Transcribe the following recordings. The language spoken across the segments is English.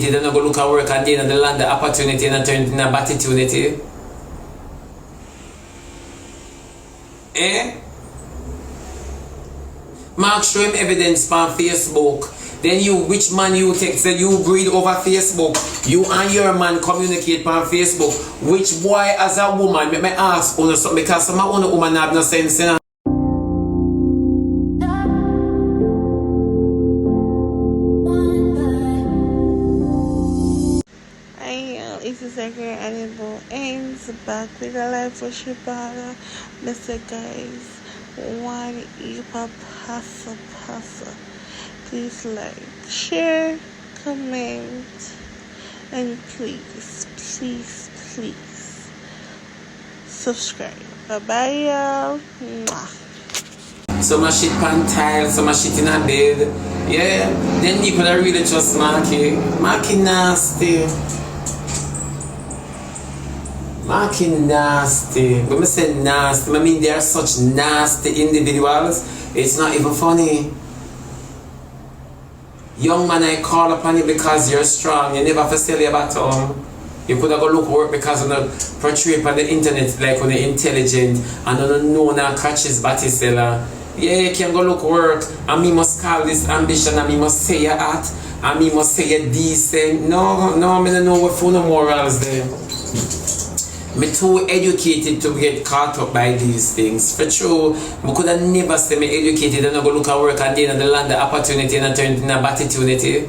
Then I go look at work and then the land the opportunity and turn it into a opportunity. Mark show him evidence on Facebook. Then you, which man you text, say you breed over Facebook. You and your man communicate on Facebook. Which boy as a woman, me ask on something because some woman have no sense, you know? It's the second animal aims back with a life for Shebada. Mr. Guys, one epa pasa. Please like, share, comment, and please subscribe. Bye y'all. Some shit pan tile, some shit in a bed. Yeah, then people are really trust Markie. Markie nasty. Markie nasty. When I say nasty, I mean they are such nasty individuals. It's not even funny. Young man, I call upon you because you're strong. You never have to sell your bottom. You could have go look work because you portray on the internet like when you're intelligent and you don't know now catches body seller. Yeah, you can go look work and me must call this ambition and me must say you're at and me must say you're decent. No, me don't know what for no morals there. Me too educated to get caught up by these things. For true, I could have never say me educated and I go look at work and then the land the opportunity and turn it into a opportunity.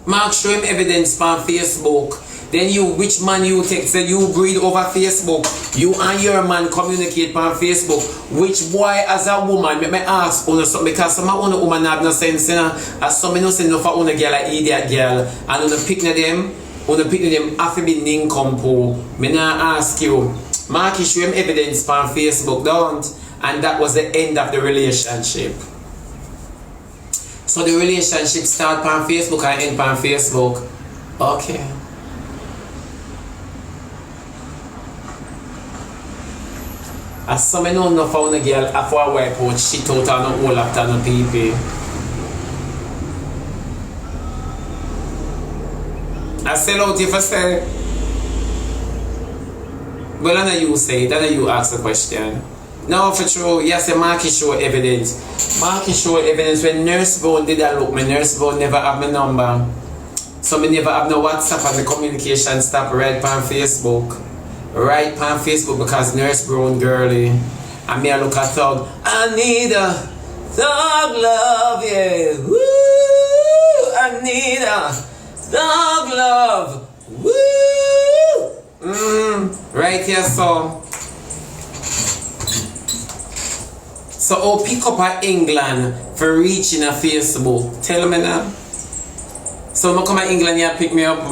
Mark show him evidence on Facebook. Then you, which man you text, say you breed over Facebook. You and your man communicate on Facebook. Which boy as a woman, me ask on something because some woman have no sense, you know. As some no sense for una girl like idiot girl. And on the picture them have to be nincompoop. Me nah ask you. Markie show him evidence on Facebook, don't? And that was the end of the relationship. So the relationship start on Facebook and end on Facebook. Okay. As some know found a girl after a wipe out shit out on the whole after no people. I sell out if I say. Well, I know you say that, you ask the question. No, for true, yes, Markie show evidence. Markie show evidence when Nurse Bone did that look. My Nurse Bone never have my number. So me never have no WhatsApp and the communication stop right on Facebook. Right on Facebook because Nurse Brown girly. And me I look at thug. I need a thug love, yeah. Woo! I need a thug love. Woo! Right here, so. So I'll pick up at England for reaching a Facebook. Tell me now. So I come to England here pick me up.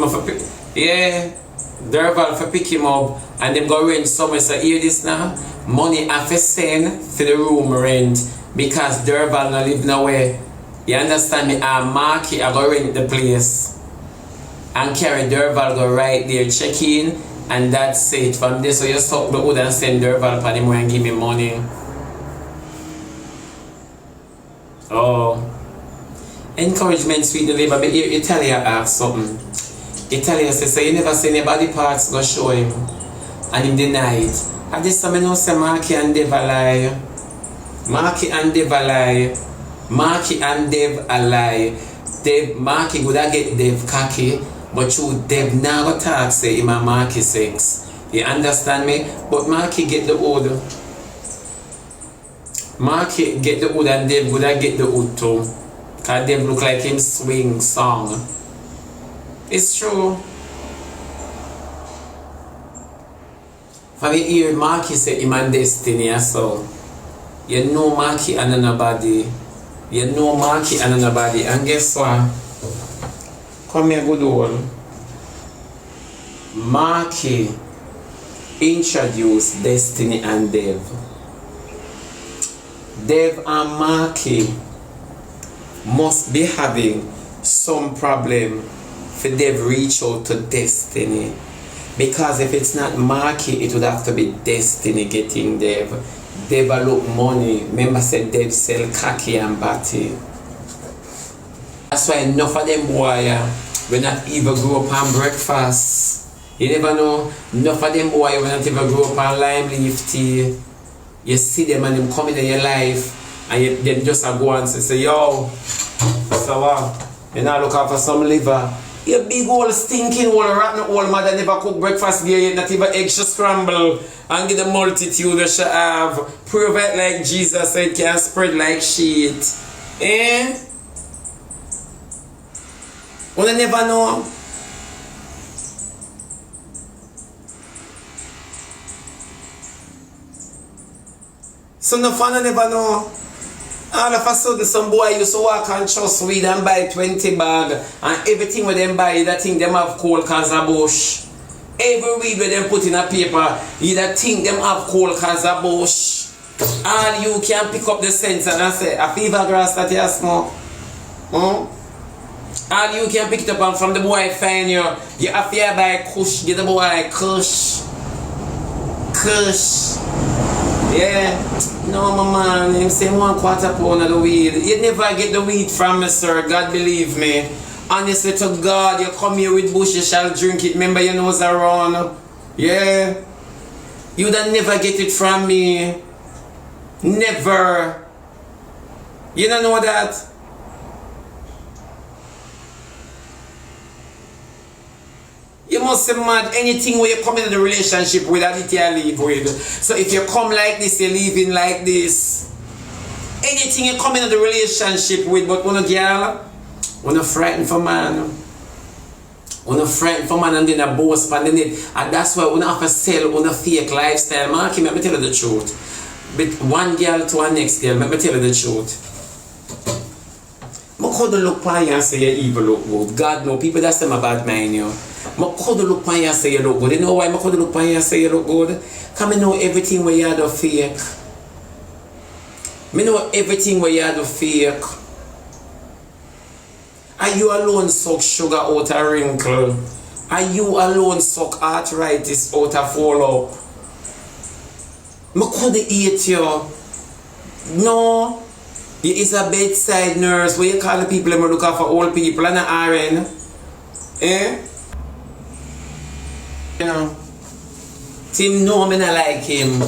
Yeah. Derval for pick him up and them go rent somewhere. So hear this now. Money I have send for the room rent because Derval no live nowhere. You understand me? Markie I go rent the place and carry Derval go right there, check in, and that's it. From there, so you suck the wood and send Derval for him and give me money. Oh, encouragement, sweet deliver. But you tell you ask something. Italia says, so you never see any body parts go show him and him deny it. And this time I know say Markie and Dev a lie. Markie and Dev a lie. Markie and Dev a lie. Markie would have get Dev cocky, but you Dev now go talk say him and Markie sex. You understand me? But Markie get the wood. Markie get the wood and Dev would have get the wood too. Cause Dev look like him swing song. It's true. For me hear Markie say him and Destiny, so you know Markie and nobody. You know Markie and nobody. And guess what? Come here, good old. Markie introduced Destiny and Dev. Dev and Markie must be having some problem for Dev reach out to Destiny. Because if it's not Markie, it would have to be Destiny getting Dev. develop money. Remember said Dev sell khaki and batty. That's why enough of them boy will not even grow up on breakfast. You never know, enough of them boy will not even grow up on lime leaf tea. You see them and them coming in your life and you, them just go and say, yo, so what? You now look out for some liver. You big old stinking old rotten old mother never cook breakfast there yet, not even eggs she scramble and get the multitude that she have. Prove it like Jesus said can spread like shit. Eh? You never know. So no fun never know. All of a sudden some boy used to walk and trust weed and buy 20 bag and everything with them buy that thing them have cold cause a bush. Every weed with them put in a paper, you that think them have cold cause a bush. All you can pick up the sense and say a fever grass that you smoke. All you can pick it up and from the boy find you have to buy kush, get the boy kush. Kush. Yeah, no my man, him say 1/4 pound of the weed. You never get the weed from me, sir, God believe me. Honestly to God, you come here with bush, you shall drink it. Remember your nose around. Yeah. You don't never get it from me. Never. You don't know that? You must be mad. Anything where you come into the relationship with that it you leave with. So if you come like this, you're leaving like this. Anything you come into the relationship with, but when a girl, when a frightened for man, when a frightened for man and then a boss and then it, and that's why when I have to sell on a fake lifestyle. Markie, let me tell you the truth. But one girl to a next girl, let me tell you the truth. I could look at you and say you evil look good. God no, people that's them a bad mind you. I could look at you and say you look good. You know why I could look at you and say you look good? Because I know everything where you do fake. I know everything where you do fake. And you alone suck sugar out a wrinkle. And you alone suck arthritis out a fall up. I could eat you. No. You is a bedside nurse where you call the people and look out for old people and an RN. Eh? You know. Tim know me not like him.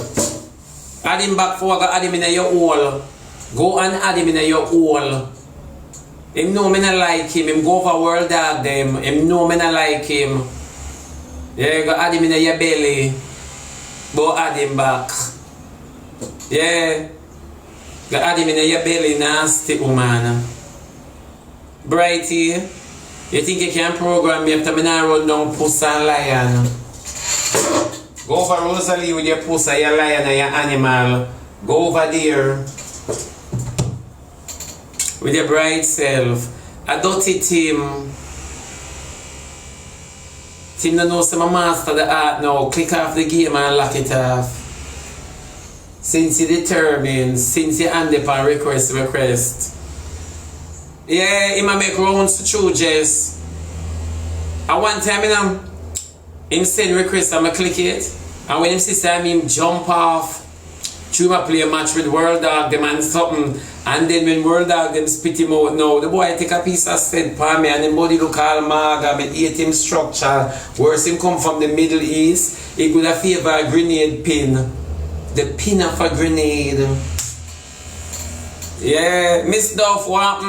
Add him back for add him in your hole. Go and add him in your hole. Him know me not like him. Him go for world dog them. Him know me not like him. Yeah, go add him in your belly. Go add him back. Yeah. Go add him in your belly, nasty woman. Brighty, you think you can program me after me now run down pussy and lion? Go over Rosalie with your pussy, your lion and your animal. Go over there. With your bright self. A dirty Tim. Tim don't know some master the art now. Click off the game and lock it off. Since you determined, since you hand upon request. Yeah, he might make rounds to true Jess. At one time, you know, him send request and I click it. And when him see him jump off, through my play a match with World Dog, them and something. And then when World Dog them spit him out now, the boy take a piece of scent for me and the body look all maga, but eat him structure. Worse him come from the Middle East, he could have favor a grenade pin. The pin of a grenade. Yeah, Miss Duff, what?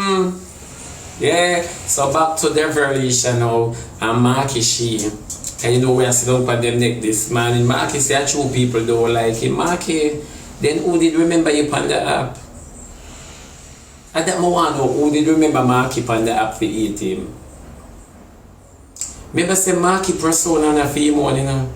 Yeah, so back to the revelation now. And Markie she. And you know where I sit down for them neck this man. And Markie say true people don't like him. Markie, then who did remember you on the app? I don't want to know who did remember Markie on the app to eat him. Remember say Markie persona na for him one, you know?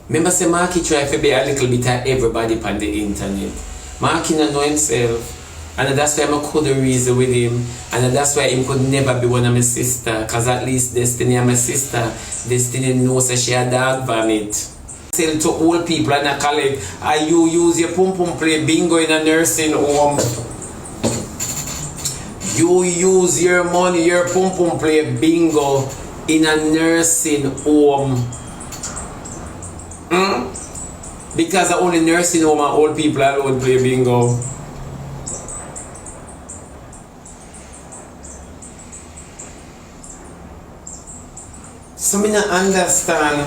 Remember say Markie try to be a little bit of everybody on the internet. Markie not know himself. And that's why I could reason with him. And that's why he could never be one of my sister. Because at least Destiny and my sister, Destiny knows that she had dog vomit. Tell to old people and a colleague, you use your pum pum play bingo in a nursing home. You use your money, your pum pum play bingo in a nursing home. Because I only nursing home and old people alone play bingo. So me not understand.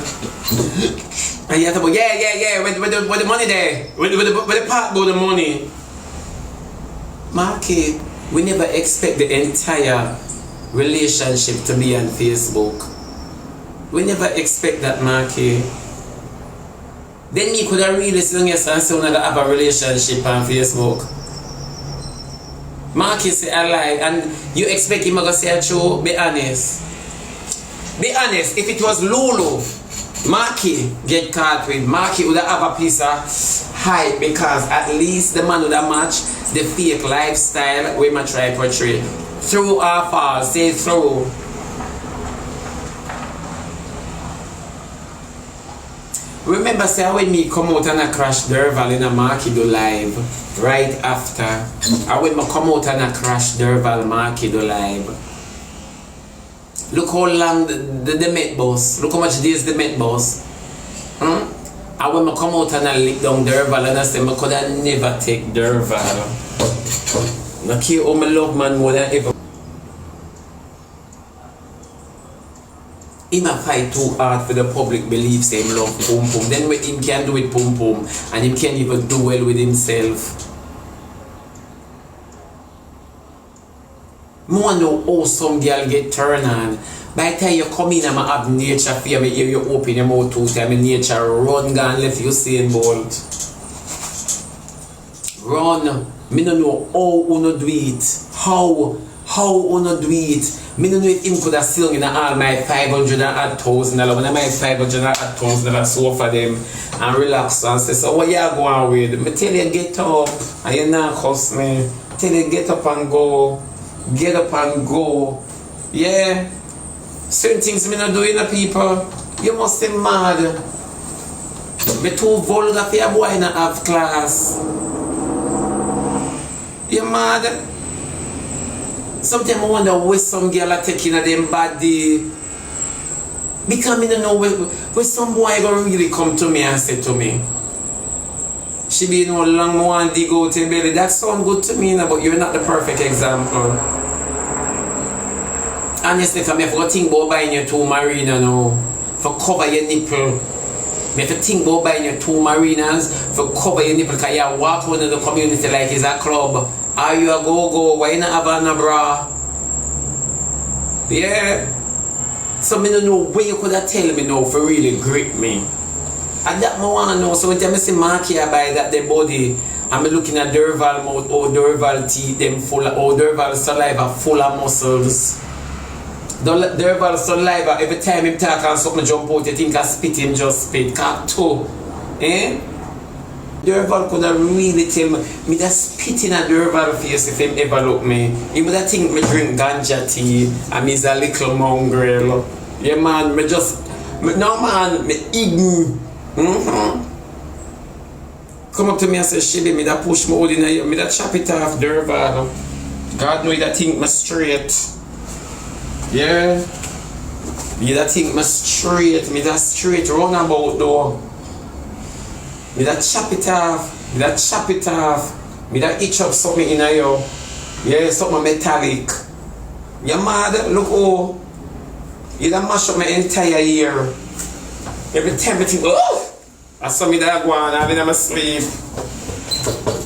And you have to go, yeah, where the money there? Where the part go the money? Markie, we never expect the entire relationship to be on Facebook. We never expect that, Markie. Then me could have really seen yes and say that have a relationship on Facebook. Markie say I lie and you expect him to say a true? Be honest. Be honest, if it was Lulu, Markie get caught with, Markie would have a piece of hype because at least the man would have matched the fake lifestyle we might try to portray. Through or false, say through. Remember say when me come out and I crash Derval in a Markie do live right after. And when me come out and I crash Derval Markie do live. Look how long the Met bus. Look how much days the Met bus. And when I come out and I lick down Derval and I say I could have never take Derval. I care how I love man more than ever. He might fight too hard for the public belief say him love pum pum. Then what him can do with pum pum and him can't even do well with himself. More know how some girl get turned on. By the time you come in and I have nature fear, I hear you open your mouth 2 times, nature run gone left you saying bolt. Run. Me don't know how uno do it. How uno do it. Me don't know if him could have still in all my $500,000. When I my $500,000 so for them and relax and say, so what you going with? Me tell you get up and you not cuss me. Tell you get up and go. Get up and go. Yeah. Certain things me not doing to people. You must be mad. Me too vulgar for your boy not have class. You mad? Sometimes I wonder where some girl are taking at them body. Because I don't know where some boy gonna really come to me and say to me. She be no long one dig out in belly. That sound good to me, but you're not the perfect example. Honestly, if I have to think about buying you 2 marinas now, for cover your nipple. I have to think about buying you 2 marinas for cover your nipple because you walk out in the community like it's a club. Are you a go-go? Why not have a bra? Yeah. So I don't know where you could have tell me now for really grip me. And that I want to know. So when I see Markie buy that their body, I'm looking at Derval mouth, or Derval teeth, them full of, or Derval saliva full of muscles. Derval saliva, every time him talk and something jump out, you think I spit him just spit. Cock too. Eh? Derval could have really tell me that spit in a Derval face if him ever look me. He would have think me drink ganja tea and me's a little mongrel. Yeah man, me just, no man, me ignorant. Come up to me and say, Shebby, me that push my hold in a me that chop it off, Derval. God know that think me straight. Yeah. Me that think me straight runabout though. Me that chop it off, me that itch up something in a yo. Yeah, something metallic. You mad? Look oh. You that mash up my entire ear. Every time I think, oh! I saw me that go on, having in my sleep.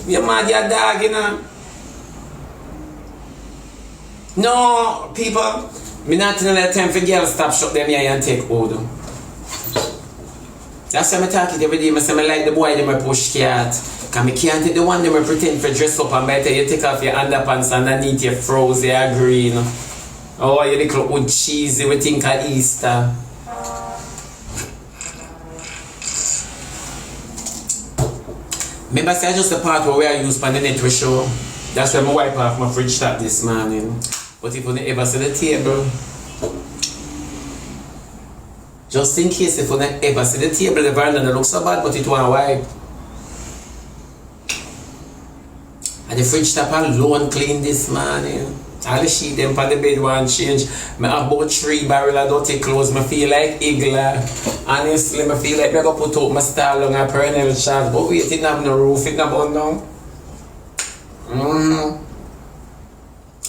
You mad, your dog, you know? No, people, me not in that time for girls stop shut them here and take hold. That's why I talk it every day. I say I like the boy them I push cat. Cause I can't take the one them I pretend for dress up and by the time you take off your underpants underneath your froze, they are green. Oh, you little wood cheesy, we think of Easter. Remember, say just the part where I use on the network show. That's where I wipe off my fridge tap this morning. But if you don't ever see the table, just in case if you don't ever see the table, the veranda don't look so bad, but it won't wipe. And the fridge tap alone clean this morning. All the sheet them on the bed one change. I have about 3 barrel of dirty clothes. I feel like Igla. Honestly, I feel like I go put up my style on a perennial shot. But wait, it didn't have no roof, it didn't have no.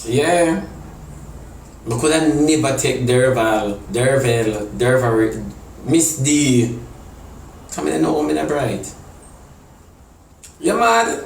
Yeah. I could have never take Derval, Miss D. Come in and know me bright. You mad?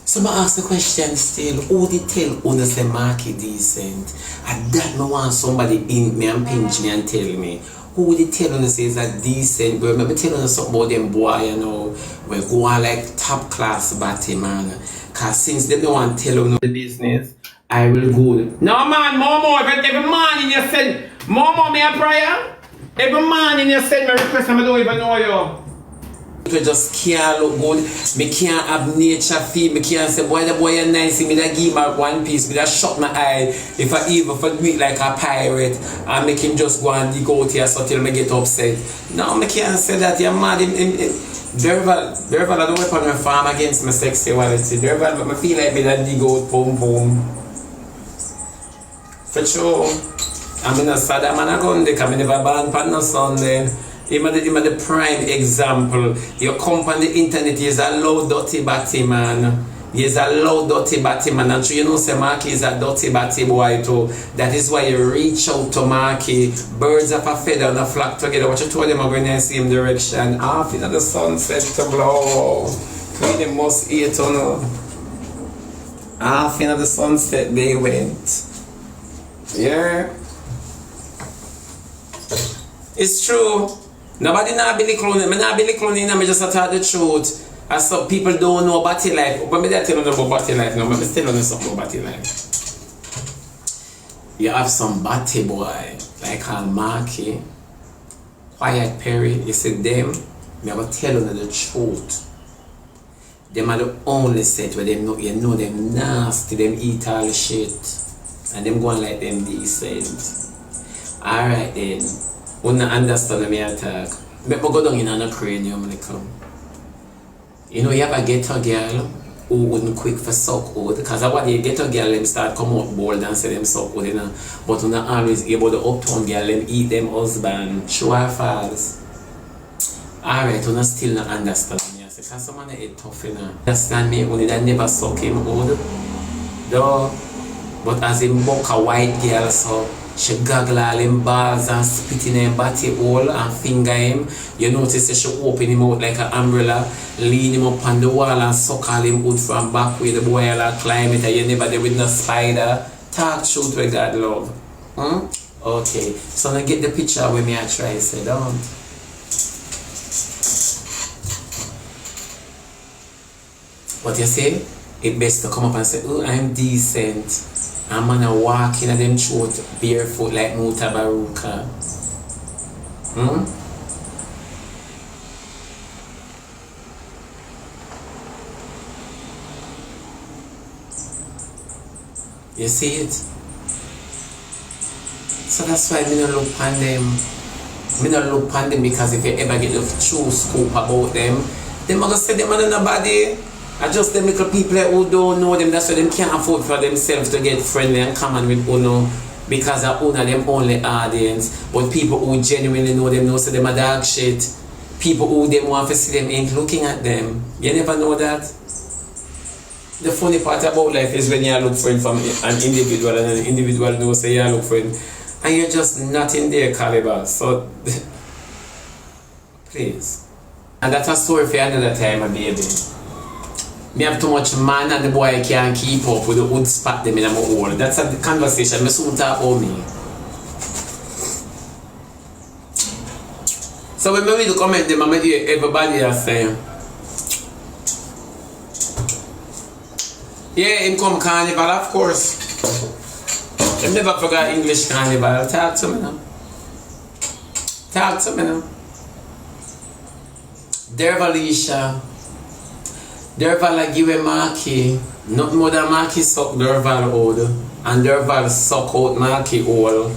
So I ask the question still, who did tell who say Markie decent? And that me want somebody in me and pinch me and tell me. Who did tell who say is a decent girl? Maybe tell you something about them boy, you know, we go on like top class batty man. Cause since they don't want to tell you the business, I will go. No man, more, but every morning you send, more me a prayer. Every morning you send me a request and I don't even know you. We just can't look good. Me can't have nature feel. Me can't say, boy, the boy is nice. Me da give him one piece. Me da shut my eye. If I even forget like a pirate, and make him just go and dig out here so till me get upset. No, me can't say that. You're mad. Derval, I don't weapon my farm against my sexuality. Derval, but I feel like me da dig out, boom, boom. For sure. I'm in a sad man a gun there, because I never born on no Sunday. Him the prime example. You come on the internet, he's a low dirty batty man. He's a low dirty batty man. And so you know say Markie is a dirty batty boy too. That is why you reach out to Markie. Birds of a feather and a flock together. What you told them are going in the same direction. Half in the sunset to blow. Queen must eat on her. Half in the sunset they went. Yeah. It's true. Nobody not Billy cloning. I not Billy cloning. I just tell the truth. As some people don't know batty life. But me tell you about batty life now. But me still know something about batty life. You have some batty boy like Markie, Quiet Perry. You see them. Me have to tell you the truth. Them are the only set where them know you know them nasty. Them eat all the shit, and them go on like them decent. Alright then. Wouldn't understand me attack. But go down in a cranium when they come. You know, you have a ghetto girl who wouldn't quick for suck out. Because I want the ghetto girl them start come out bold and say them suck out, you know. But you're not always able the uptown girl them eat them husband. True or false? Alright, you still not understand me. I say, because someone is tough, you know. Understand me? Only that never suck him out. Though, but as a buck a white girl, so she gaggle all him balls and spit in him body hole and finger him. You notice that she open him out like an umbrella, lean him up on the wall and suck all him wood from back where the boy will climb it and you never there with no spider. Talk truth with God love. Okay, so now get the picture with me I try to say don't. What you say? It best to come up and say, oh, I'm decent. I'm gonna walk in them throat barefoot like Muta Baruka. You see it? So that's why I don't look on them. I don't look on them because if you ever get the true scoop about them, they're gonna say them on nobody. I just them little people who don't know them, that's why them can't afford for themselves to get friendly and common with Uno because of Uno them only audience. But people who genuinely know them say them a dog shit. People who them want to see them ain't looking at them. You never know that. The funny part about life is when you look for it from an individual and an individual knows say you look for it and you're just not in their caliber. So please. And that's a story for another time, baby. Me have too much man and the boy can't keep up with the wood spot them in my hole. That's a conversation. Me soon talk about me. So when I read the comment them, I hear everybody are saying, yeah, him come carnival, of course. He never forgot English carnival. Talk to me now. Talk to me now. Dervalisha. Derval give a Markie, not more than Markie suck Derval out, and Derval suck out Markie all.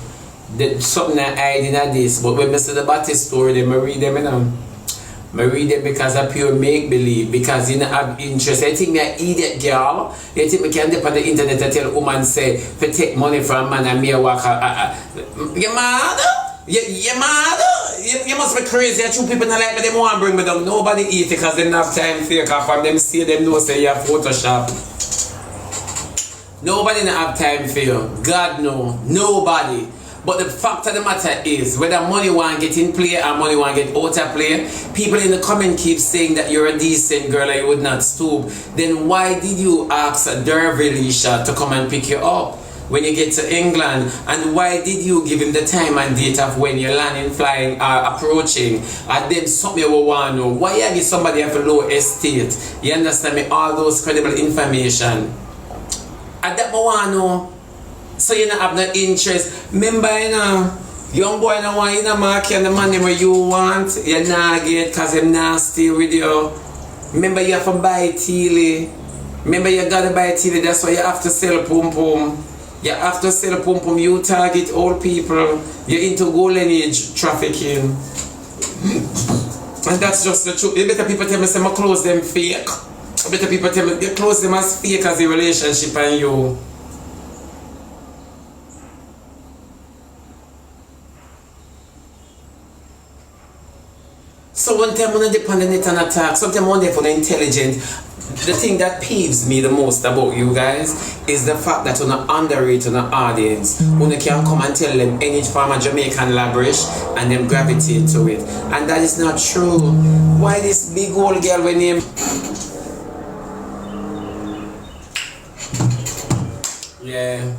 Something I hide in this, but when I see the Batty story, they read them, you know. I read them because of pure make-believe, because you don't have interest. You think me an idiot girl? You think me can dip on the internet and tell a woman say to take money from a man and me walk you mad? You mad? You must be crazy. Two people not like me, they want to bring me down. Nobody eat it because they don't have time for you, because from them see them know say you're Photoshop. Nobody don't have time for you. God no. Nobody. But the fact of the matter is, whether money want to get in play or money want to get out of play, people in the comment keep saying that you're a decent girl and you would not stoop. Then why did you ask Dervilisha to come and pick you up when you get to England? And why did you give him the time and date of when you're landing, flying, approaching? And then something you want to know. Why you give somebody have a low estate? You understand me? All those credible information. And that I want to know. So you don't have no interest. Remember, you know, young boy don't want you to Markie and the money where you want. You not get because them not stay with you. Remember you have to buy Teely. Remember you gotta buy Teely, that's why you have to sell pum pum. You have to sell pum pum. You target old people. You're into golden age trafficking. And that's just the truth. You better people tell me say my clothes them fake. You better people tell me your clothes them as fake as the relationship and you. So one time when I depend on it and attack, sometimes one day for the intelligent. The thing that peeves me the most about you guys is the fact that you're not underrate on the audience. When you can come and tell them any form of Jamaican labrish and them gravitate to it. And that is not true. Why this big old girl with name? Yeah.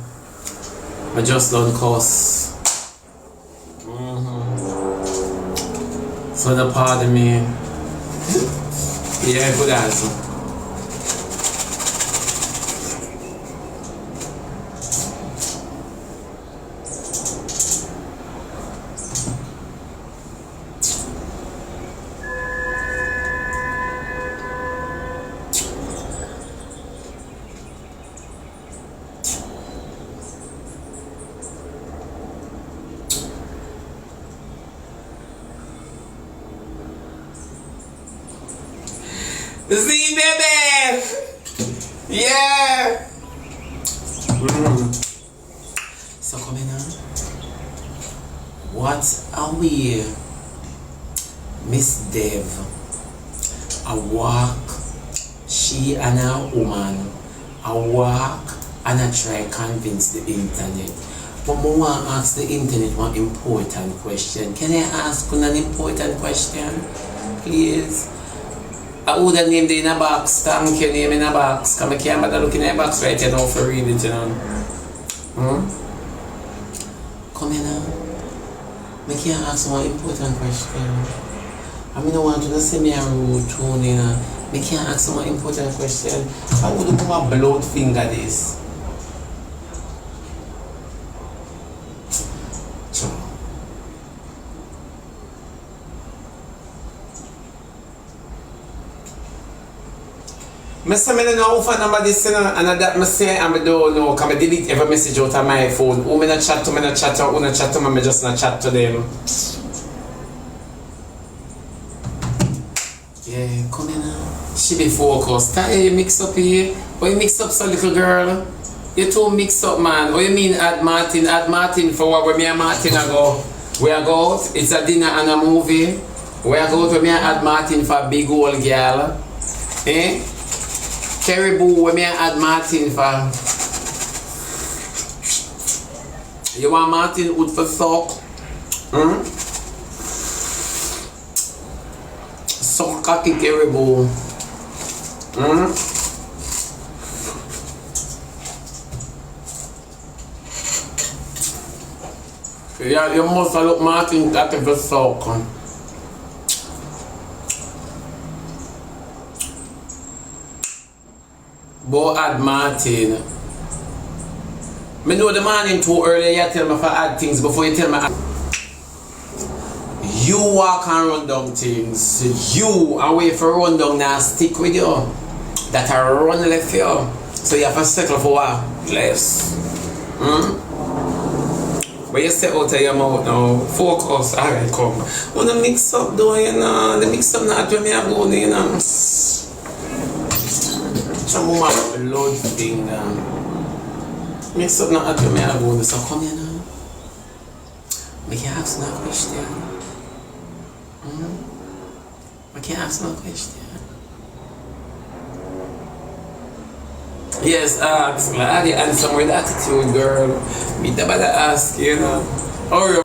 I just don't cuss. So the pardon me. Yeah, good answer. See, baby! Yeah! So come in now. What are we? Miss Dev. A walk. She and a woman. A walk and I try convince the internet. But I want to ask the internet one important question. Can I ask you an important question? Please? I would have named it in a box. Thank you, name in a box. Because I can't bother looking in a box right now for read it, you know. Come here now. I can't ask one important question. I don't want you to see me a rude tone, you know. I can't ask one important question. How would you come a blood finger this? I say I don't know how number this and that I say I don't know because I delete every message out of my phone. Who I chat to, I chat to, who I chat to, I just not chat to them. Yeah, come in now. She be focused. Hey, you mix up here. Oh, you mix up so little girl. You too mix up, man. What you mean add Martin? Add Martin for what? Where me and Martin I go? Where I go out? It's a dinner and a movie. Where I go out? Where me and add Martin for a big old girl. Eh? Caribou, where me add Martin for? You want Martin wood for sock? Sock cocky caribou. Yeah, you must look Martin cocky for sock. Go add Martin. I know the morning too early, you tell me to add things before you tell me. You walk and run down things. You away for run down now stick with you. That I run left you. So you have to settle for what? Less. But you say out of your mouth now, focus, alright, come. Wanna mix up though, you know, the mix up not when me a go, you know. Some woman blood thing, mix up not when me a go, so come here now. We can ask no question. We can ask no question. Yes, ask. I had the answer with attitude, girl. Me never ask, you know. Or